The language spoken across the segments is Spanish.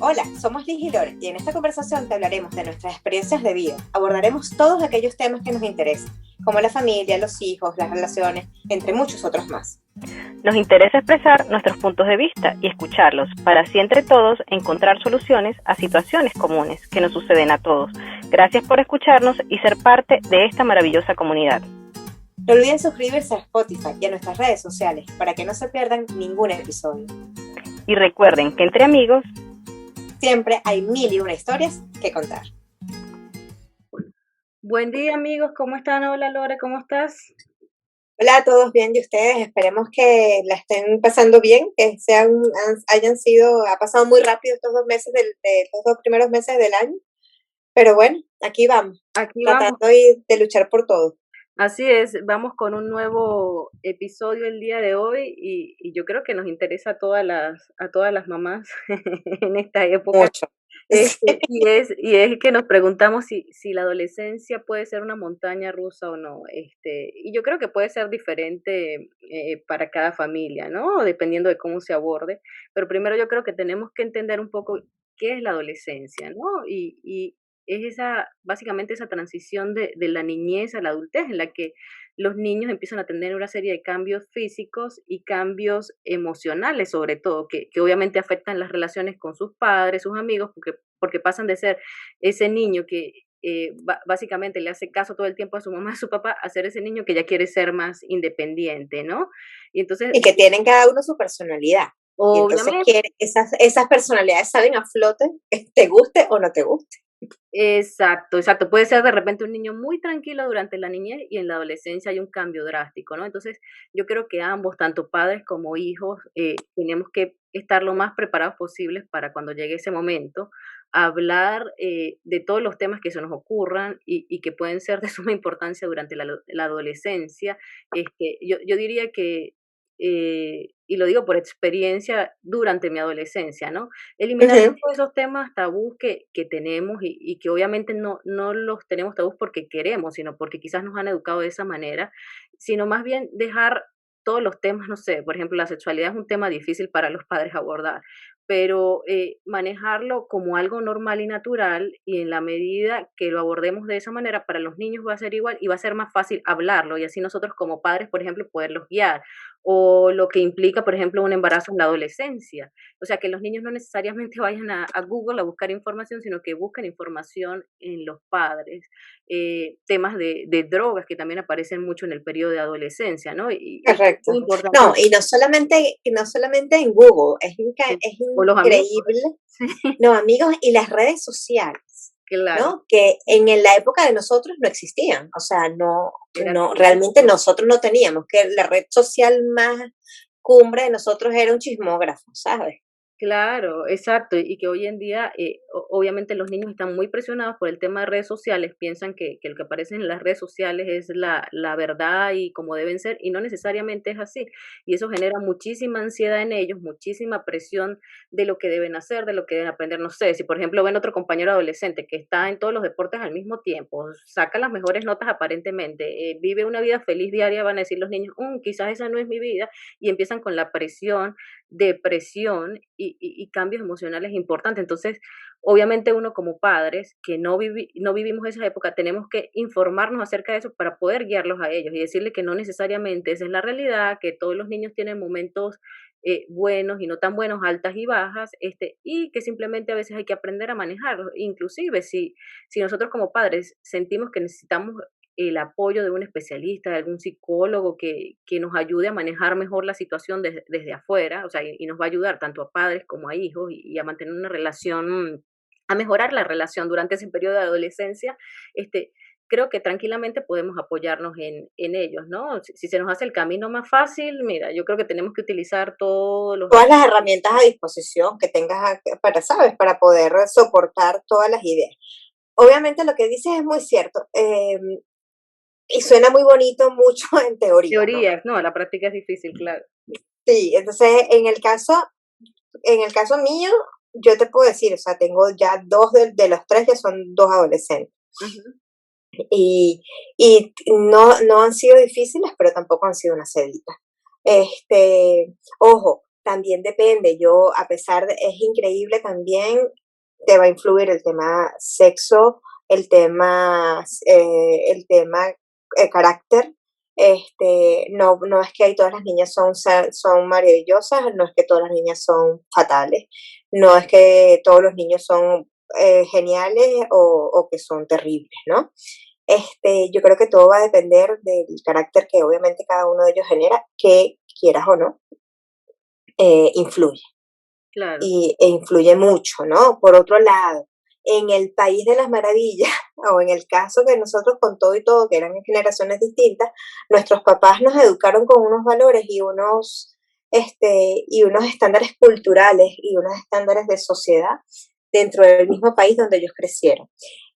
Hola, somos Liz y Lore y en esta conversación te hablaremos de nuestras experiencias de vida. Abordaremos todos aquellos temas que nos interesan, como la familia, los hijos, las relaciones, entre muchos otros más. Nos interesa expresar nuestros puntos de vista y escucharlos para así entre todos encontrar soluciones a situaciones comunes que nos suceden a todos. Gracias por escucharnos y ser parte de esta maravillosa comunidad. No olviden suscribirse a Spotify y a nuestras redes sociales para que no se pierdan ningún episodio. Y recuerden que entre amigos siempre hay 1001 historias que contar. Buen día amigos, ¿cómo están? Hola Lore, ¿cómo estás? Hola a todos, bien, ¿y ustedes? Esperemos que la estén pasando bien, que ha pasado muy rápido estos 2 meses, los 2 primeros meses del año, pero bueno, aquí vamos, tratando de luchar por todo. Así es, vamos con un nuevo episodio el día de hoy y yo creo que nos interesa a todas las mamás en esta época. Mucho. Y es que nos preguntamos si la adolescencia puede ser una montaña rusa o no. Y yo creo que puede ser diferente para cada familia, ¿no? Dependiendo de cómo se aborde. Pero primero yo creo que tenemos que entender un poco qué es la adolescencia, ¿no? Y es básicamente esa transición de la niñez a la adultez en la que los niños empiezan a tener una serie de cambios físicos y cambios emocionales, sobre todo, que obviamente afectan las relaciones con sus padres, sus amigos, porque pasan de ser ese niño que básicamente le hace caso todo el tiempo a su mamá, a su papá, a ser ese niño que ya quiere ser más independiente, ¿no? Y que tienen cada uno su personalidad. Obviamente. Y entonces esas personalidades salen a flote, te guste o no te guste. Exacto. Puede ser de repente un niño muy tranquilo durante la niñez y en la adolescencia hay un cambio drástico, ¿no? Entonces, yo creo que ambos, tanto padres como hijos, tenemos que estar lo más preparados posibles para cuando llegue ese momento, hablar de todos los temas que se nos ocurran y que pueden ser de suma importancia durante la adolescencia. Yo diría que, y lo digo por experiencia, durante mi adolescencia, ¿no? Eliminar todos esos temas tabús que tenemos y que obviamente no los tenemos tabús porque queremos, sino porque quizás nos han educado de esa manera, sino más bien dejar todos los temas, no sé, por ejemplo, la sexualidad es un tema difícil para los padres abordar, pero manejarlo como algo normal y natural y en la medida que lo abordemos de esa manera, para los niños va a ser igual y va a ser más fácil hablarlo y así nosotros como padres, por ejemplo, poderlos guiar o lo que implica, por ejemplo, un embarazo en la adolescencia. O sea, que los niños no necesariamente vayan a Google a buscar información, sino que busquen información en los padres. Temas de drogas que también aparecen mucho en el periodo de adolescencia, ¿no? Y Correcto. es muy importante. No, y no solamente en Google, es O los amigos. increíble. Sí, No, amigos, y las redes sociales, claro. ¿no? Que en la época de nosotros no existían. O sea, Era realmente nosotros no teníamos, que la red social más cumbre de nosotros era un chismógrafo, ¿sabes? Claro, exacto, y que hoy en día, obviamente los niños están muy presionados por el tema de redes sociales, piensan que lo que aparece en las redes sociales es la verdad y como deben ser, y no necesariamente es así, y eso genera muchísima ansiedad en ellos, muchísima presión de lo que deben hacer, de lo que deben aprender, no sé, si por ejemplo ven otro compañero adolescente que está en todos los deportes al mismo tiempo, saca las mejores notas aparentemente, vive una vida feliz diaria, van a decir los niños, quizás esa no es mi vida", y empiezan con la presión, depresión y cambios emocionales importantes. Entonces, obviamente uno como padres que no vivimos esa época, tenemos que informarnos acerca de eso para poder guiarlos a ellos y decirles que no necesariamente esa es la realidad, que todos los niños tienen momentos buenos y no tan buenos, altas y bajas, y que simplemente a veces hay que aprender a manejarlos. Inclusive si nosotros como padres sentimos que necesitamos el apoyo de un especialista, de algún psicólogo que nos ayude a manejar mejor la situación desde afuera, o sea, y nos va a ayudar tanto a padres como a hijos y a mantener una relación, a mejorar la relación durante ese periodo de adolescencia, creo que tranquilamente podemos apoyarnos en ellos, ¿no? Si se nos hace el camino más fácil, mira, yo creo que tenemos que utilizar todos los Todas las herramientas a disposición que tengas para, ¿sabes? Para poder soportar todas las ideas. Obviamente lo que dices es muy cierto. Y suena muy bonito mucho en teoría, ¿no? teorías, ¿no? La práctica es difícil, claro. Sí, entonces en el caso mío, yo te puedo decir, o sea, tengo ya dos de los tres que son dos adolescentes. Ujú. Y no han sido difíciles, pero tampoco han sido una sedita. Ojo, también depende. Yo, a pesar de, es increíble también, te va a influir el tema sexo, el tema carácter. No, no es que ahí todas las niñas son maravillosas, no es que todas las niñas son fatales, no es que todos los niños son geniales o que son terribles, ¿no? Yo creo que todo va a depender del carácter que obviamente cada uno de ellos genera, que quieras o no, influye Claro, e influye mucho, ¿no? Por otro lado, en el país de las maravillas, o en el caso que nosotros con todo y todo, que eran en generaciones distintas, nuestros papás nos educaron con unos valores y unos estándares culturales y unos estándares de sociedad dentro del mismo país donde ellos crecieron.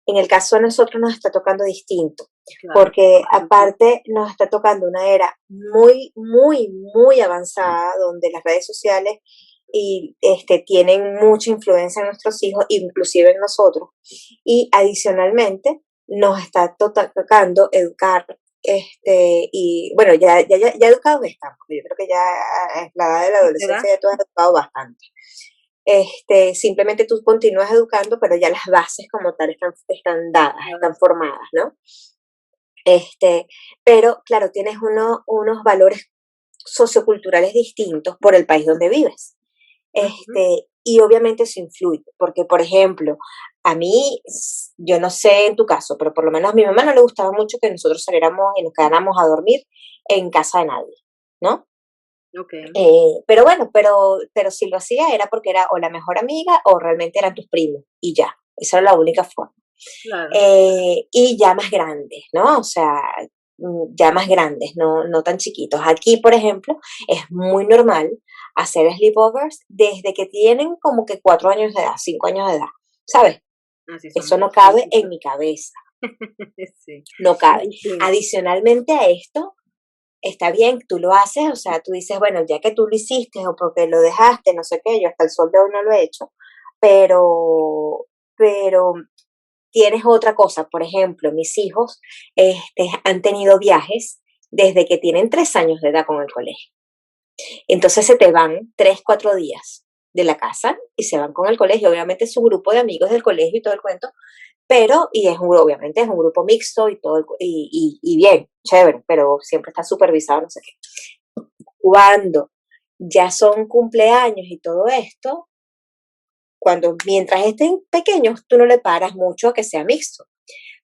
En el caso de nosotros nos está tocando distinto, claro. porque aparte nos está tocando una era muy, muy, muy avanzada, donde las redes sociales tienen mucha influencia en nuestros hijos, inclusive en nosotros. Y adicionalmente nos está tocando educar, y bueno, ya educados estamos, yo creo que ya a la edad de la ¿A qué edad? adolescencia ya tú has educado bastante. Simplemente tú continúas educando, pero ya las bases como tal están dadas, Claro. están formadas, ¿no? Este, pero claro, tienes unos valores socioculturales distintos por el país donde vives. Ujú. Y obviamente eso influye, porque por ejemplo, a mí, yo no sé en tu caso, pero por lo menos a mi mamá no le gustaba mucho que nosotros saliéramos y nos quedáramos a dormir en casa de nadie, ¿no? Okey, Pero bueno, pero si lo hacía era porque era o la mejor amiga o realmente eran tus primos y ya, esa era la única forma. claro. Y ya más grandes, ¿no? O sea, ya más grandes, no tan chiquitos. Aquí, por ejemplo, es muy normal hacer sleepovers desde que tienen como que 4 años de edad, 5 años de edad, ¿sabes? Así Eso somos no los cabe en chiquitos. mi cabeza, Sí, no es cabe. distinto. Adicionalmente a esto, está bien, tú lo haces, o sea, tú dices, bueno, ya que tú lo hiciste o porque lo dejaste, no sé qué, yo hasta el sol de hoy no lo he hecho, pero tienes otra cosa, por ejemplo, mis hijos han tenido viajes desde que tienen 3 años de edad con el colegio. Entonces se te van 3, 4 días de la casa y se van con el colegio. Obviamente es su grupo de amigos del colegio y todo el cuento, pero, y obviamente es un grupo mixto y todo, y bien, chévere, pero siempre está supervisado, no sé qué. Cuando ya son cumpleaños y todo esto, mientras estén pequeños, tú no le paras mucho a que sea mixto.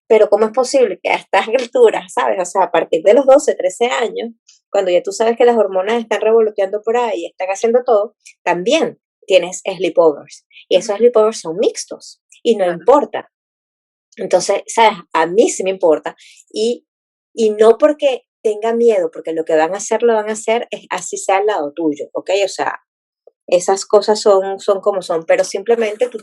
Pero ¿cómo es posible que a estas alturas, sabes? O sea, a partir de los 12, 13 años, cuando ya tú sabes que las hormonas están revoloteando por ahí, están haciendo todo, también tienes sleepovers. Y esos Ujú, sleepovers son mixtos y no claro. importa. Entonces, ¿sabes? A mí sí me importa. Y, y no porque tenga miedo, porque lo que van a hacer, lo van a hacer, es así sea al lado tuyo, ¿ok? O sea, esas cosas son como son, pero simplemente tú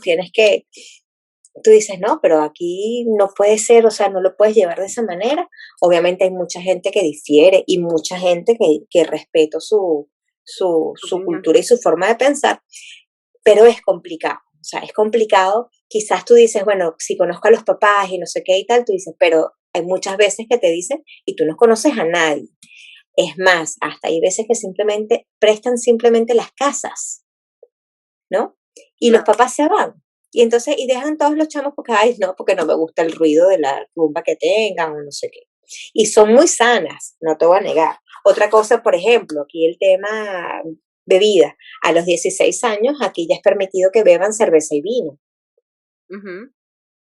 dices, no, pero aquí no puede ser, o sea, no lo puedes llevar de esa manera. Obviamente hay mucha gente que difiere y mucha gente que respeto Tu su opinión. cultura y su forma de pensar, pero es complicado. O sea, es complicado. Quizás tú dices, bueno, si conozco a los papás y no sé qué y tal, tú dices, pero hay muchas veces que te dicen y tú no conoces a nadie. Es más, hasta hay veces que simplemente prestan simplemente las casas, ¿no? Y los Claro, papás se van. Y entonces, y dejan todos los chamos porque, ay, no, porque no me gusta el ruido de la rumba que tengan o no sé qué. Y son muy sanas, no te voy a negar. Otra cosa, por ejemplo, aquí el tema bebida. A los 16 años, aquí ya es permitido que beban cerveza y vino. ujú,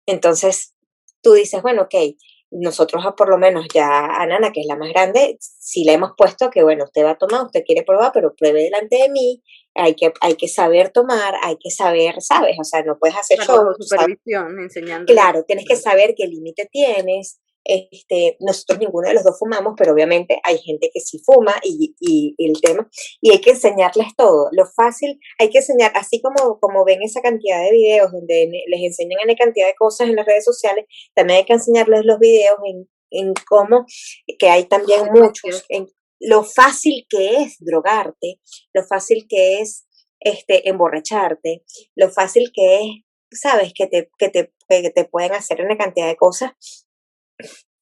Entonces, tú dices, bueno, ok, nosotros por lo menos ya a Nana, que es la más grande, sí le hemos puesto que, bueno, usted va a tomar, usted quiere probar, pero pruebe delante de mí, hay que saber tomar, hay que saber, ¿sabes? O sea, no puedes hacer claro, bajo show, tú sabes. supervisión, enseñándole. Claro, tienes que saber qué límite tienes. Nosotros ninguno de los dos fumamos, pero obviamente hay gente que sí fuma y el tema, y hay que enseñarles todo. Lo fácil, hay que enseñar, así como ven esa cantidad de videos donde les enseñan una cantidad de cosas en las redes sociales, también hay que enseñarles los videos en cómo, que hay también muchos, Consecuencias. en lo fácil que es drogarte, lo fácil que es emborracharte, lo fácil que es, sabes, que te pueden hacer una cantidad de cosas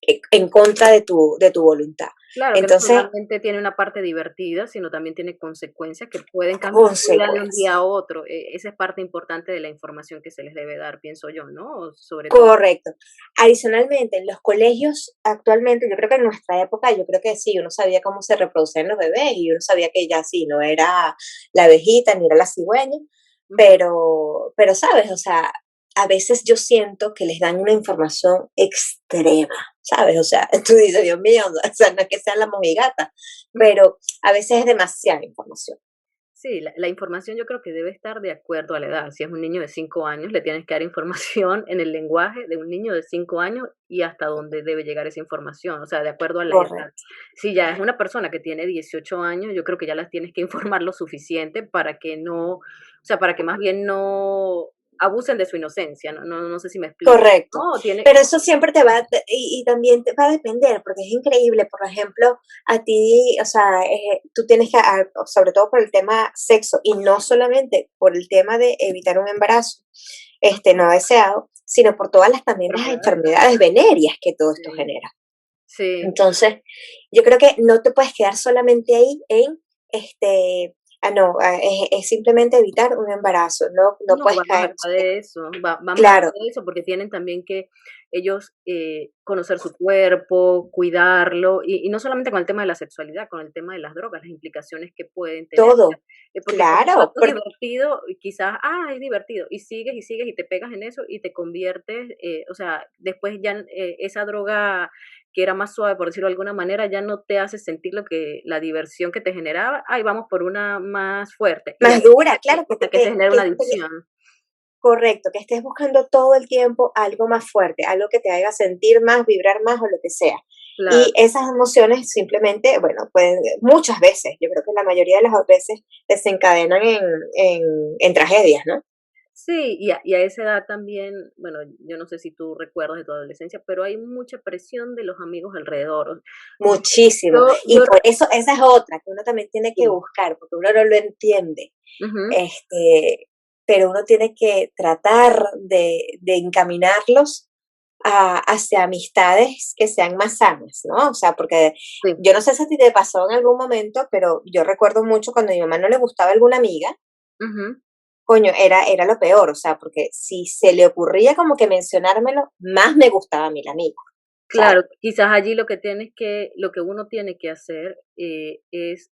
en contra de tu voluntad. Claro, que no Entonces, solamente tiene una parte divertida, sino también tiene consecuencias que pueden cambiar tu vida de un día consecuencias. a otro. Esa es parte importante de la información que se les debe dar, pienso yo, ¿no? Sobre todo. Correcto. Adicionalmente, en los colegios actualmente, yo creo que en nuestra época, yo creo que sí, uno sabía cómo se reproducían los bebés y uno sabía que ya sí, no era la abejita ni era la cigüeña, Ujú. sabes, o sea, a veces yo siento que les dan una información extrema, ¿sabes? O sea, tú dices, Dios mío, o sea, no es que sea la mojigata, pero a veces es demasiada información. Sí, la información yo creo que debe estar de acuerdo a la edad. Si es un niño de 5 años, le tienes que dar información en el lenguaje de un niño de 5 años y hasta dónde debe llegar esa información, o sea, de acuerdo a la edad. Correcto. Si ya es una persona que tiene 18 años, yo creo que ya las tienes que informar lo suficiente para que no, o sea, para que más bien no abusen de su inocencia, no sé si me explico. Correcto. No, tiene Pero eso siempre te va, y también te va a depender, porque es increíble, por ejemplo, a ti, o sea, tú tienes que, sobre todo por el tema sexo, y no solamente por el tema de evitar un embarazo, no deseado, sino por todas también las enfermedades enfermedades también. venéreas que todo esto Sí, genera. sí. Entonces, yo creo que no te puedes quedar solamente ahí en, este, no, es simplemente evitar un embarazo, no No, puedes va más caer, allá de eso, va más allá claro, de eso, porque tienen también que ellos, conocer su cuerpo, cuidarlo, y no solamente con el tema de la sexualidad, con el tema de las drogas, las implicaciones que pueden tener. todo, Porque comenzó claro, algo divertido y quizás, es divertido, y sigues y te pegas en eso y te conviertes, o sea, después ya, esa droga que era más suave, por decirlo de alguna manera, ya no te hace sentir lo que la diversión que te generaba, vamos por una más fuerte, y más así dura, claro, hasta que se genera una adicción. correcto, que estés buscando todo el tiempo algo más fuerte, algo que te haga sentir más, vibrar más o lo que sea. Y Claro. esas emociones simplemente, bueno, pues muchas veces, yo creo que la mayoría de las veces desencadenan en, en tragedias, ¿no? Sí, y a esa edad también, bueno, yo no sé si tú recuerdas de tu adolescencia, pero hay mucha presión de los amigos alrededor. Muchísimo. Y Yo por eso esa es otra que uno también tiene que sí, buscar, porque uno no lo entiende. ujú, Este, pero uno tiene que tratar de encaminarlos hacia amistades que sean más sanas, ¿no? O sea, porque sí, yo no sé si a ti te pasó en algún momento, pero yo recuerdo mucho cuando a mi mamá no le gustaba alguna amiga, ujú. coño, era lo peor, o sea, porque si se le ocurría como que mencionármelo, más me gustaba a mí la amiga, ¿sabes? Claro, quizás allí lo que uno tiene que hacer, es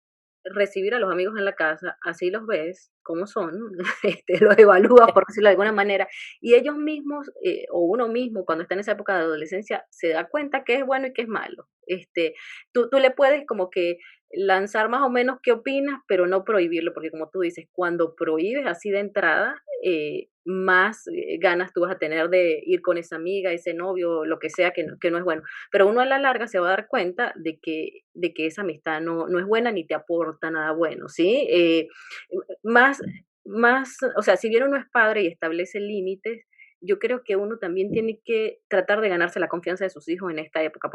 recibir a los amigos en la casa, así los ves cómo son, los evalúas, por decirlo de alguna manera, y ellos mismos, o uno mismo, cuando está en esa época de adolescencia, se da cuenta qué es bueno y qué es malo. Tú le puedes como que lanzar más o menos qué opinas, pero no prohibirlo, porque como tú dices, cuando prohíbes así de entrada, más ganas tú vas a tener de ir con esa amiga, ese novio, lo que sea que no es bueno. Pero uno a la larga se va a dar cuenta de que esa amistad no es buena ni te aporta nada bueno, ¿sí? Más, o sea, si bien uno es padre y establece límites, yo creo que uno también tiene que tratar de ganarse la confianza de sus hijos en esta época,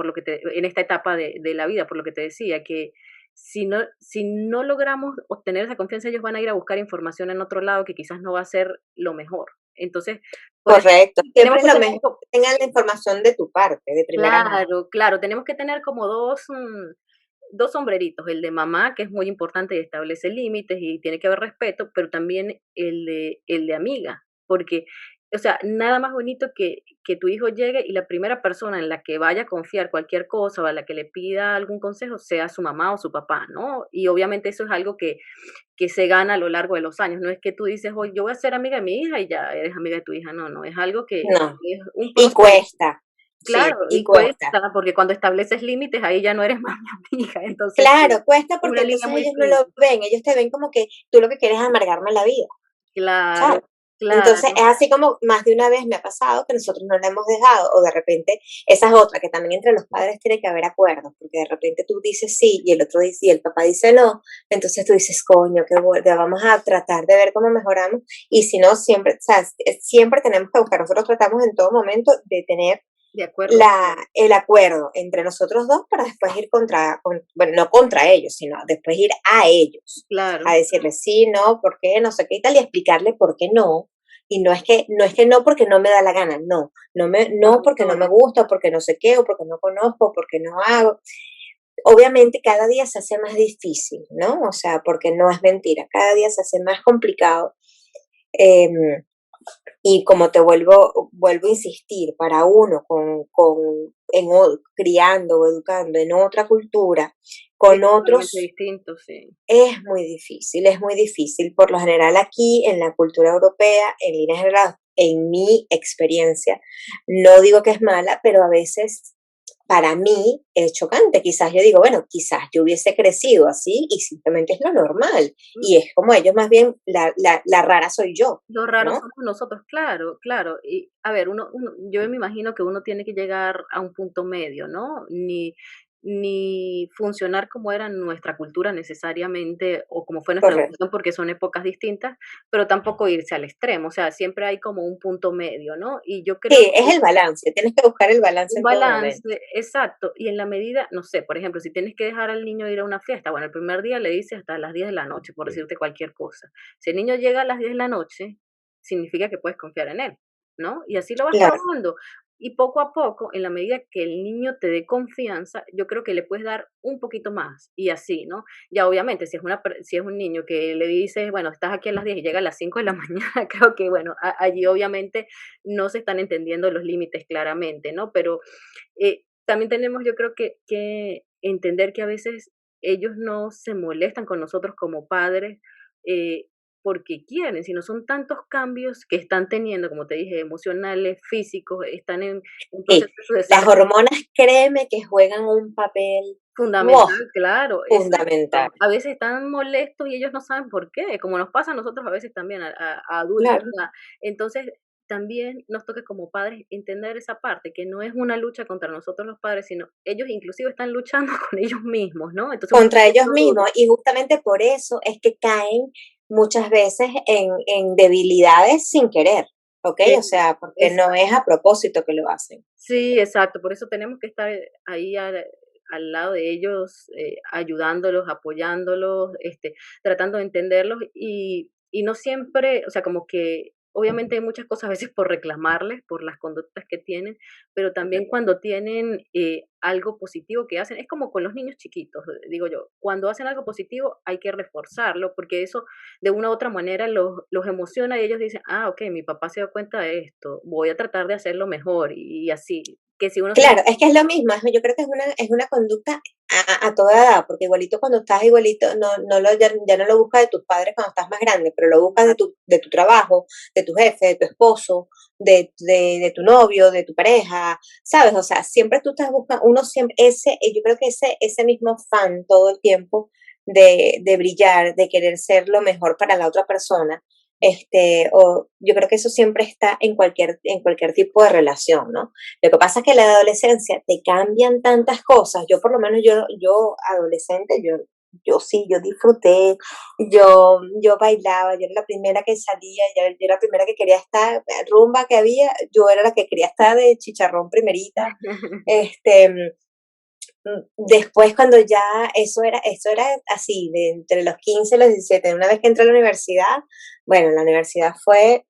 en esta etapa de la vida, por lo que te decía, que si no logramos obtener esa confianza, ellos van a ir a buscar información en otro lado que quizás no va a ser lo mejor. Entonces, por eso Correcto. tenemos Siempre es que lo tener mejor que tengan la información de tu parte, de primera mano. claro, claro, tenemos que tener como 2 sombreritos, el de mamá, que es muy importante y establece límites y tiene que haber respeto, pero también el de amiga, porque, o sea, nada más bonito que tu hijo llegue y la primera persona en la que vaya a confiar cualquier cosa o a la que le pida algún consejo sea su mamá o su papá, ¿no? Y obviamente eso es algo que se gana a lo largo de los años, no es que tú dices: "Oye, yo voy a ser amiga de mi hija", y ya eres amiga de tu hija, no, es algo que No. es un Y proceso. cuesta. Claro, Sí, y y cuesta. cuesta, porque cuando estableces límites, ahí ya no eres más mi amiga, entonces sí, Claro, cuesta es porque una línea entonces muy ellos no fina. lo ven, ellos te ven como que tú lo que quieres es amargarme la vida, Claro, ¿sabes? Entonces claro. es así como más de una vez me ha pasado que nosotros no la hemos dejado, o de repente esa es otra, que también entre los padres tiene que haber acuerdos, porque de repente tú dices sí y el otro dice y el papá dice no, entonces tú dices, coño, qué bueno, vamos a tratar de ver cómo mejoramos, y si no, siempre, o sea, siempre tenemos que buscar, nosotros tratamos en todo momento de tener De acuerdo, sí. el acuerdo entre nosotros dos para después ir bueno, no contra ellos, sino después ir a ellos, a Claro, decirles sí, no, por qué, no sé qué y tal, y explicarle por qué no, y no es que no porque no me da la gana, no, No no porque no me funciona. gusta, porque no sé qué, o porque no conozco, porque no hago. Obviamente cada día se hace más difícil, ¿no? O sea, porque no es mentira, cada día se hace más complicado. em, y como te vuelvo a insistir, para uno criando o educando en otra cultura, Es con totalmente otros, distinto, sí. es muy difícil. Por lo general aquí en la cultura europea, en líneas generales, en mi experiencia, no digo que es mala, pero a veces para mí es chocante. Quizás yo digo, bueno, quizás yo hubiese crecido así y simplemente es lo normal. Y es como ellos más bien, la rara soy yo, Lo raro ¿no? somos nosotros, claro, claro. Y a ver, yo me imagino que uno tiene que llegar a un punto medio, ¿no? Ni funcionar como era nuestra cultura necesariamente o como fue nuestra Correcto. educación, porque son épocas distintas, pero tampoco irse al extremo. O sea, siempre hay como un punto medio, ¿no? Y yo creo Sí, es que el balance, tienes que buscar el balance un en todo balance, momento. exacto. Y en la medida, no sé, por ejemplo, si tienes que dejar al niño ir a una fiesta, bueno, el primer día le dices hasta las 10 de la noche, por decirte cualquier cosa. Si el niño llega a las 10 de la noche, significa que puedes confiar en él, ¿no? Y así lo vas Claro, trabajando. Y poco a poco, en la medida que el niño te dé confianza, yo creo que le puedes dar un poquito más y así, ¿no? Ya obviamente, si es un niño que le dices, bueno, estás aquí a las 10 y llega a las 5 de la mañana, creo que, bueno, allí obviamente no se están entendiendo los límites claramente, ¿no? Pero también tenemos, yo creo que entender que a veces ellos no se molestan con nosotros como padres eh, porque quieren, sino son tantos cambios que están teniendo, como te dije, emocionales, físicos, están en sí. proceso de su Las desarrollo hormonas, créeme que juegan un papel, ¡wow!, fundamental, claro, fundamental. exacto. A veces están molestos y ellos no saben por qué, como nos pasa a nosotros a veces también, a adultos. Claro. Entonces, también nos toca como padres entender esa parte, que no es una lucha contra nosotros los padres, sino ellos inclusive están luchando con ellos mismos, ¿no? Entonces, un Contra ellos proceso duro. mismos, y justamente por eso es que caen muchas veces en debilidades sin querer, ¿ok? Es O sea, porque es no es a propósito que lo hacen. Sí, exacto, por eso tenemos que estar ahí al lado de ellos, ayudándolos, apoyándolos, tratando de entenderlos y no siempre, o sea, como que obviamente hay muchas cosas a veces por reclamarles, por las conductas que tienen, pero también cuando tienen algo positivo que hacen, es como con los niños chiquitos, digo yo, cuando hacen algo positivo hay que reforzarlo, porque eso de una u otra manera los emociona y ellos dicen, ah, ok, mi papá se dio cuenta de esto, voy a tratar de hacerlo mejor y así, que si uno se Claro, es que es lo mismo, yo creo que es una conducta a toda edad, porque igualito cuando estás igualito, ya no lo buscas de tus padres cuando estás más grande, pero lo buscas de tu trabajo, de tu jefe, de tu esposo, de tu novio, de tu pareja, ¿sabes? O sea, siempre tú estás buscando, uno siempre, yo creo que ese mismo fan todo el tiempo de brillar, de querer ser lo mejor para la otra persona, o yo creo que eso siempre está en cualquier tipo de relación, ¿no? Lo que pasa es que en la adolescencia te cambian tantas cosas. Yo por lo menos, yo adolescente, yo sí, yo disfruté, yo bailaba, yo era la primera que salía, yo era la primera que quería estar, rumba que había, yo era la que quería estar de chicharrón primerita. Este, Después cuando ya eso era así, de entre los 15 y los 17, una vez que entré a la universidad, bueno, la universidad fue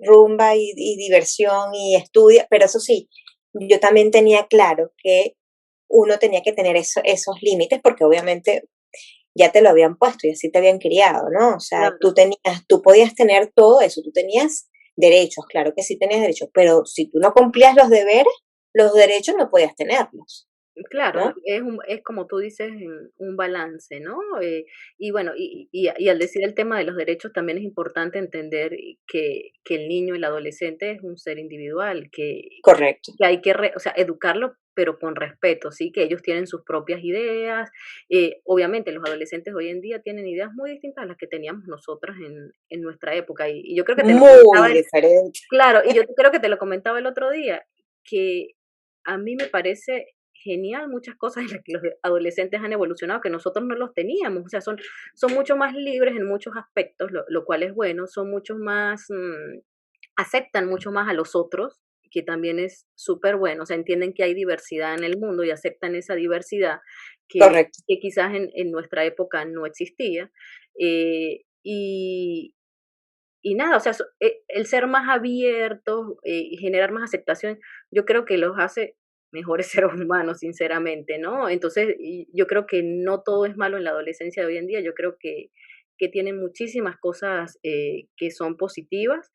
rumba y diversión y estudio, pero eso sí, yo también tenía claro que uno tenía que tener esos límites porque obviamente ya te lo habían puesto y así te habían criado, ¿no? O sea, Claro. tú podías tener todo eso, tú tenías derechos, claro que sí tenías derechos, pero si tú no cumplías los deberes, los derechos no podías tenerlos, Claro, ¿no? es como tú dices, un balance, ¿no? Y bueno, y al decir el tema de los derechos, también es importante entender que el niño, el adolescente es un ser individual, Correcto. que hay que, o sea, educarlo, pero con respeto, ¿sí? Que ellos tienen sus propias ideas. Obviamente, los adolescentes hoy en día tienen ideas muy distintas a las que teníamos nosotras en nuestra época. Y yo creo que te lo Muy comentaba, diferente. claro, y yo creo que te lo comentaba el otro día, que a mí me parece genial muchas cosas en las que los adolescentes han evolucionado que nosotros no los teníamos, o sea, son mucho más libres en muchos aspectos, lo cual es bueno, son mucho más, aceptan mucho más a los otros, que también es súper bueno, o sea, entienden que hay diversidad en el mundo y aceptan esa diversidad Correcto. que quizás en nuestra época no existía. Y, y nada, o sea, el ser más abiertos y generar más aceptación, yo creo que los hace mejores seres humanos, sinceramente, ¿no? Entonces, y yo creo que no todo es malo en la adolescencia de hoy en día, yo creo que tienen muchísimas cosas que son positivas.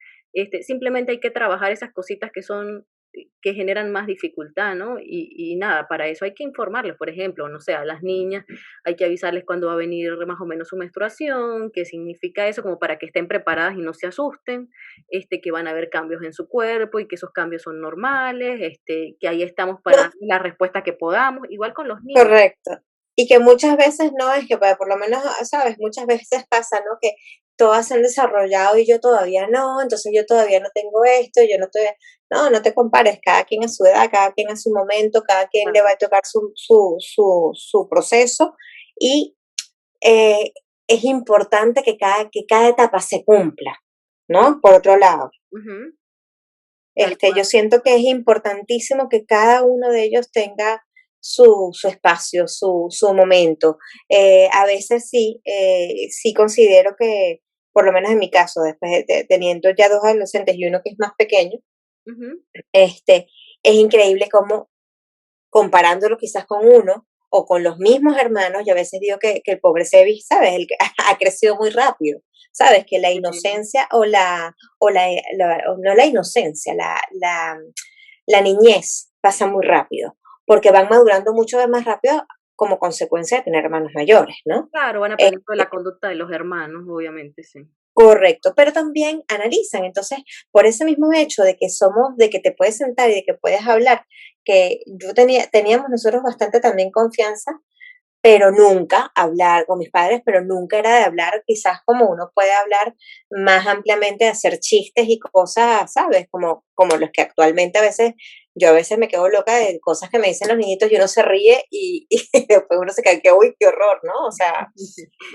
Simplemente hay que trabajar esas cositas que son que generan más dificultad, ¿no? Y nada, para eso hay que informarles, por ejemplo, no sé, a las niñas hay que avisarles cuándo va a venir más o menos su menstruación, qué significa eso, como para que estén preparadas y no se asusten, que van a haber cambios en su cuerpo y que esos cambios son normales, que ahí estamos para No, dar la respuesta que podamos, igual con los niños. correcto. Y que muchas veces no, es que pues, por lo menos, ¿sabes? Muchas veces pasa, ¿no? Que todas se han desarrollado y yo todavía no, entonces yo todavía no tengo esto, yo no estoy, no, no te compares, cada quien a su edad, cada quien a su momento, cada quien le va Claro. a tocar su proceso y eh, es importante que cada etapa se cumpla, Mm, ¿no? Por otro lado. ujú, tal Yo cual. siento que es importantísimo que cada uno de ellos tenga su espacio, su momento. A veces sí, sí considero que, por lo menos en mi caso, después teniendo ya dos adolescentes y uno que es más pequeño, Ujú, este, es increíble cómo comparándolo quizás con uno o con los mismos hermanos, yo a veces digo que el pobre Sebi, ¿sabes? El que ha crecido muy rápido, ¿sabes? Que la eh, inocencia o no la inocencia, la niñez pasa muy rápido, porque van madurando mucho más rápido como consecuencia de tener hermanos mayores, ¿no? claro, van Eh, aprendiendo de la conducta de los hermanos, obviamente, sí. Correcto, pero también analizan. Entonces, por ese mismo hecho de que somos, de que te puedes sentar y de que puedes hablar, que teníamos nosotros bastante también confianza, pero nunca hablar con mis padres, pero nunca era de hablar quizás como uno puede hablar más ampliamente, de hacer chistes y cosas, ¿sabes? Como los que actualmente a veces, yo a veces me quedo loca de cosas que me dicen los niñitos y uno se ríe y después uno se queda que, uy, qué horror, ¿no? O sea,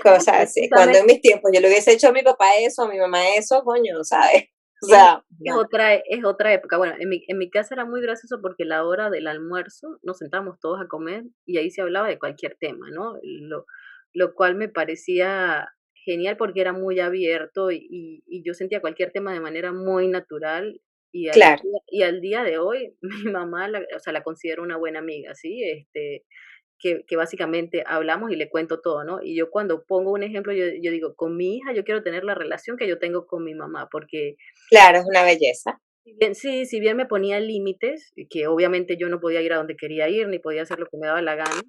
No, cosas, cuando en precisamente mis tiempos yo le hubiese hecho a mi papá eso, a mi mamá eso, coño, ¿sabes? O Es sea, es no. otra época. Bueno, en mi casa era muy gracioso porque la hora del almuerzo nos sentábamos todos a comer y ahí se hablaba de cualquier tema, ¿no? Lo cual me parecía genial porque era muy abierto y yo sentía cualquier tema de manera muy natural Claro, y al día de hoy mi mamá o sea, la considero una buena amiga, ¿sí? Que básicamente hablamos y le cuento todo, ¿no? Y yo cuando pongo un ejemplo, yo digo, con mi hija yo quiero tener la relación que yo tengo con mi mamá, porque claro, es una belleza. si bien sí, si bien me ponía límites, y que obviamente yo no podía ir a donde quería ir, ni podía hacer lo que me daba la gana,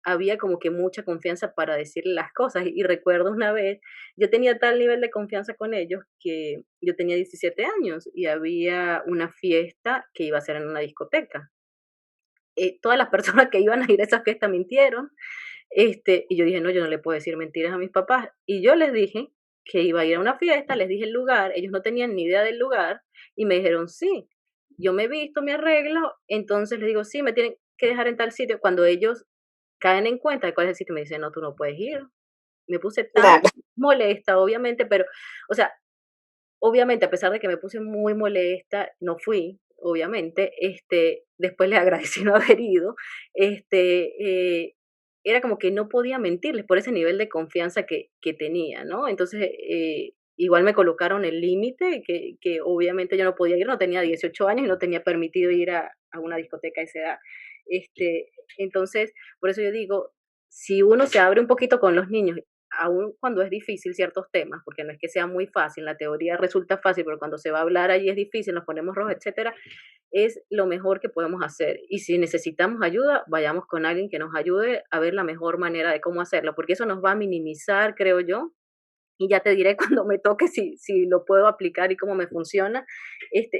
había como que mucha confianza para decirle las cosas. Y recuerdo una vez, yo tenía tal nivel de confianza con ellos que yo tenía 17 años y había una fiesta que iba a ser en una discoteca. Todas las personas que iban a ir a esa fiesta mintieron, y yo dije: "No, yo no le puedo decir mentiras a mis papás". Y yo les dije que iba a ir a una fiesta, les dije el lugar, ellos no tenían ni idea del lugar, y me dijeron: "Sí". Yo me visto, me arreglo, entonces les digo: "Sí, me tienen que dejar en tal sitio". Cuando ellos caen en cuenta de cuál es el sitio, me dicen: "No, tú no puedes ir". Me puse tan Claro, molesta, obviamente, pero, o sea, obviamente, a pesar de que me puse muy molesta, no fui, obviamente, después le agradecí no haber ido, era como que no podía mentirles por ese nivel de confianza que tenía, ¿no? Entonces, igual me colocaron el límite, que obviamente yo no podía ir, no tenía 18 años y no tenía permitido ir a una discoteca a esa edad. Entonces, por eso yo digo, si uno se abre un poquito con los niños aun cuando es difícil ciertos temas, porque no es que sea muy fácil, la teoría resulta fácil, pero cuando se va a hablar allí es difícil, nos ponemos rojos, etcétera, es lo mejor que podemos hacer. Y si necesitamos ayuda, vayamos con alguien que nos ayude a ver la mejor manera de cómo hacerlo, porque eso nos va a minimizar, creo yo, y ya te diré cuando me toque si lo puedo aplicar y cómo me funciona.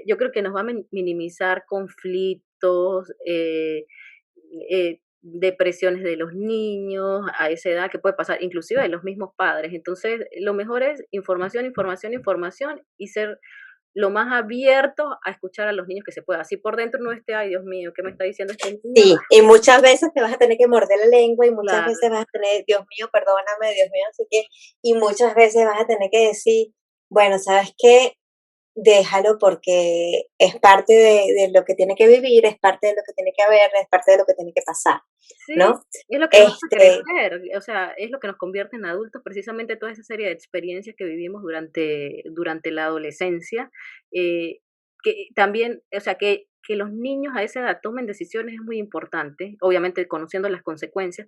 Yo creo que nos va a minimizar conflictos, depresiones de los niños a esa edad que puede pasar, inclusive de los mismos padres. Entonces, lo mejor es información, información, información y ser lo más abierto a escuchar a los niños que se pueda. Así por dentro no esté, ay Dios mío, ¿qué me está diciendo este niño? sí, y muchas veces te vas a tener que morder la lengua y muchas Claro, veces vas a tener, Dios mío, perdóname, Dios mío, no sé qué, y muchas veces vas a tener que decir, bueno, ¿sabes qué? déjalo porque es parte de lo que tiene que vivir, es parte de lo que tiene que haber, es parte de lo que tiene que pasar, Sí, ¿no? es lo que nos hace Este, crecer, o sea, es lo que nos convierte en adultos, precisamente toda esa serie de experiencias que vivimos durante la adolescencia, que también, o sea, que los niños a esa edad tomen decisiones es muy importante, obviamente conociendo las consecuencias,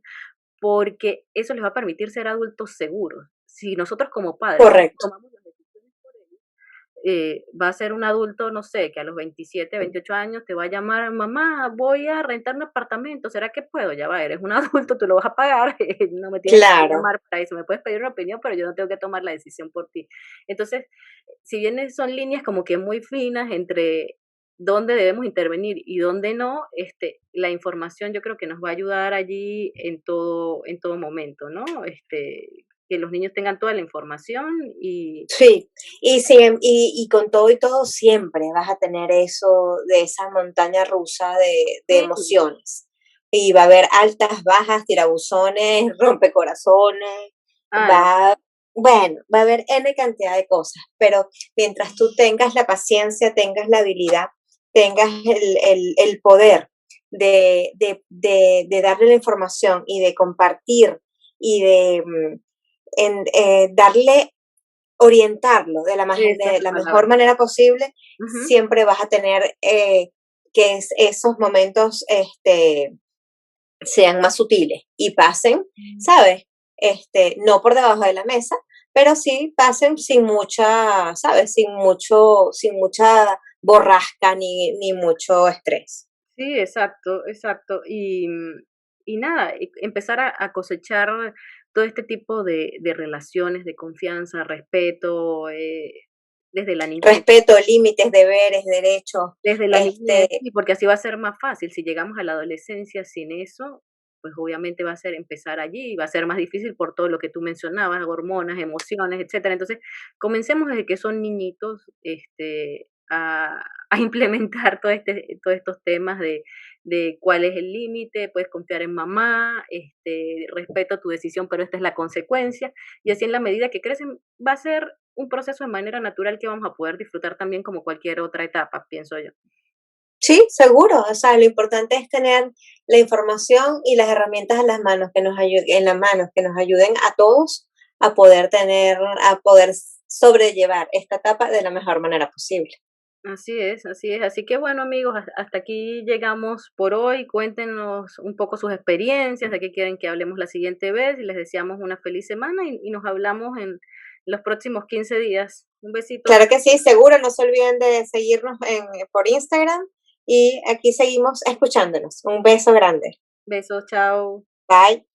porque eso les va a permitir ser adultos seguros. Si nosotros como padres correcto. tomamos las decisiones por ellos, va a ser un adulto, no sé, que a los 27, 28 años te va a llamar, mamá, voy a rentar un apartamento, ¿será que puedo? Ya va, eres un adulto, tú lo vas a pagar, no me tienes que Claro, llamar para eso, me puedes pedir una opinión, pero yo no tengo que tomar la decisión por ti. Entonces, si bien son líneas como que muy finas entre dónde debemos intervenir y dónde no, la información yo creo que nos va a ayudar allí en todo momento, ¿no? Que los niños tengan toda la información y sí. Y con todo y todo siempre vas a tener eso de esa montaña rusa de sí, emociones. Y va a haber altas, bajas, tirabuzones, rompecorazones, ay, va, bueno, va a haber N cantidad de cosas, pero mientras tú tengas la paciencia, tengas la habilidad, tengas el poder de darle la información y de compartir y de darle, orientarlo esa es de la la mejor palabra. manera posible, Ujú. siempre vas a tener esos momentos sean más sutiles y pasen, ¿sabes? No por debajo de la mesa, pero sí pasen sin mucha, ¿sabes? Sin mucha borrasca ni mucho estrés. Sí, exacto, exacto. Y nada, empezar a cosechar todo este tipo de relaciones, de confianza, respeto, desde la niñez. Respeto, límites, deberes, derechos, Desde la niñez, este, sí, porque así va a ser más fácil. Si llegamos a la adolescencia sin eso, pues obviamente va a ser empezar allí, y va a ser más difícil por todo lo que tú mencionabas, hormonas, emociones, etcétera. Entonces, comencemos desde que son niñitos, a implementar todos estos temas de cuál es el límite, puedes confiar en mamá, respeto tu decisión, pero esta es la consecuencia. Y así en la medida que crecen, va a ser un proceso de manera natural que vamos a poder disfrutar también como cualquier otra etapa, pienso yo. sí, seguro. O sea, lo importante es tener la información y las herramientas en las manos que nos ayuden, en las manos que nos ayuden a todos a poder sobrellevar esta etapa de la mejor manera posible. Así es, así es. Así que bueno, amigos, hasta aquí llegamos por hoy. Cuéntenos un poco sus experiencias, de qué quieren que hablemos la siguiente vez y les deseamos una feliz semana y nos hablamos en los próximos 15 días. Un besito, Claro que sí, seguro. No se olviden de seguirnos por Instagram y aquí seguimos escuchándonos. Un beso grande. besos, chao. Bye.